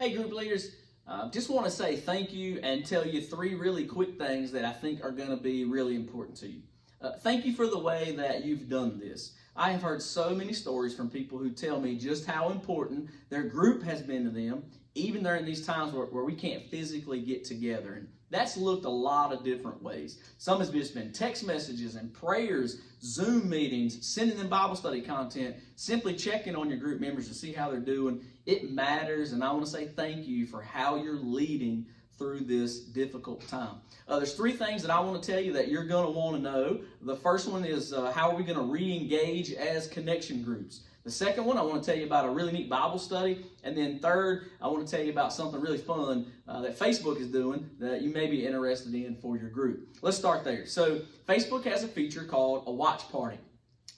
Hey group leaders, just want to say thank you and tell you three really quick things that I think are going to be really important to you. Thank you for the way that you've done this. I have heard so many stories from people who tell me just how important their group has been to them, even during these times where we can't physically get together. And that's looked a lot of different ways. Some has just been text messages and prayers, Zoom meetings, sending them Bible study content, simply checking on your group members to see how they're doing. It matters, and I want to say thank you for how you're leading through this difficult time. There's three things that I want to tell you that you're going to want to know. The first one is how are we going to re-engage as connection groups? The second one, I want to tell you about a really neat Bible study. And then third, I want to tell you about something really fun that Facebook is doing that you may be interested in for your group. Let's start there. So Facebook has a feature called a watch party.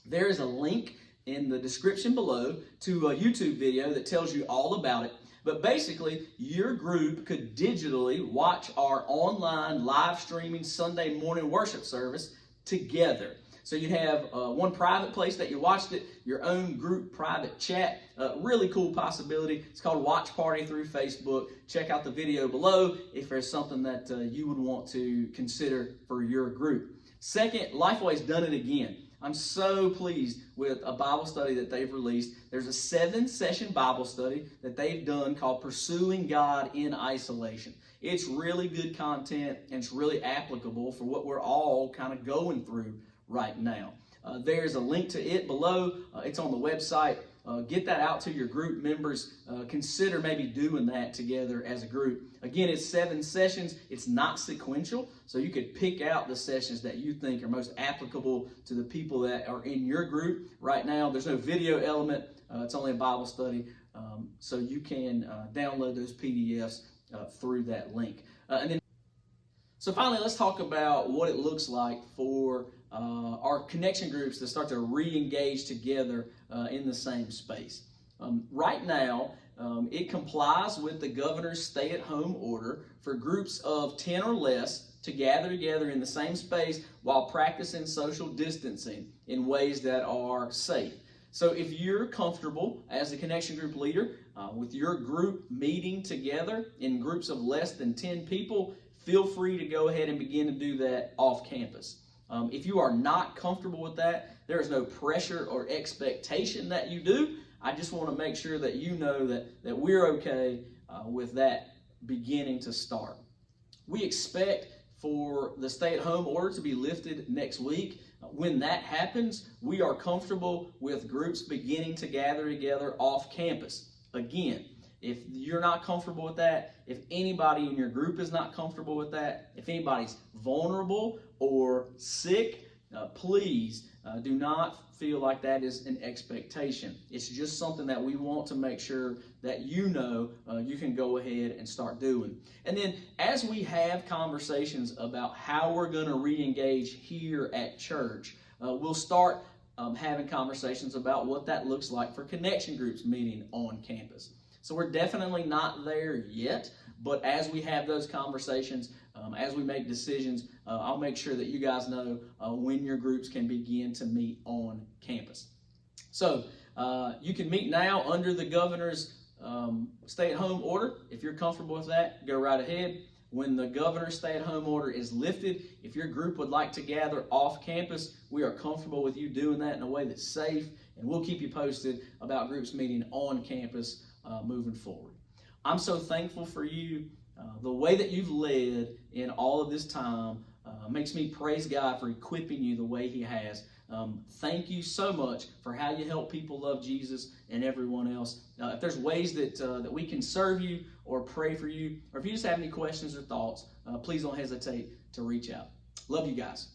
There is a link in the description below to a YouTube video that tells you all about it. But basically, your group could digitally watch our online live streaming Sunday morning worship service together. So you'd have one private place that you watched it, your own group private chat. Really cool possibility. It's called Watch Party through Facebook. Check out the video below if there's something that you would want to consider for your group. Second, Lifeway's done it again. I'm so pleased with a Bible study that they've released. There's a 7-session Bible study that they've done called Pursuing God in Isolation. It's really good content, and it's really applicable for what we're all kind of going through right now. There's a link to it below. It's on the website. Get that out to your group members. Consider maybe doing that together as a group. Again, it's 7 sessions. It's not sequential, so you could pick out the sessions that you think are most applicable to the people that are in your group right now. There's no video element. It's only a Bible study, so you can download those PDFs through that link. So finally, let's talk about what it looks like for our connection groups to start to re-engage together in the same space. Right now, it complies with the governor's stay-at-home order for groups of 10 or less to gather together in the same space while practicing social distancing in ways that are safe. So if you're comfortable as a connection group leader with your group meeting together in groups of less than 10 people, feel free to go ahead and begin to do that off campus. If you are not comfortable with that, there is no pressure or expectation that you do. I just want to make sure that you know that we're okay with that beginning to start. We expect for the stay-at-home order to be lifted next week. When that happens, we are comfortable with groups beginning to gather together off campus. Again, if you're not comfortable with that, if anybody in your group is not comfortable with that, if anybody's vulnerable or sick, please do not feel like that is an expectation. It's just something that we want to make sure that you know you can go ahead and start doing. And then as we have conversations about how we're going to re-engage here at church, we'll start having conversations about what that looks like for connection groups meeting on campus. So we're definitely not there yet, but as we have those conversations, as we make decisions, I'll make sure that you guys know when your groups can begin to meet on campus. So you can meet now under the governor's stay-at-home order. If you're comfortable with that, go right ahead. When the governor's stay-at-home order is lifted, if your group would like to gather off campus, we are comfortable with you doing that in a way that's safe, and we'll keep you posted about groups meeting on campus moving forward. I'm so thankful for you. The way that you've led in all of this time makes me praise God for equipping you the way He has. Thank you so much for how you help people love Jesus and everyone else. If there's ways that we can serve you or pray for you, or if you just have any questions or thoughts, please don't hesitate to reach out. Love you guys.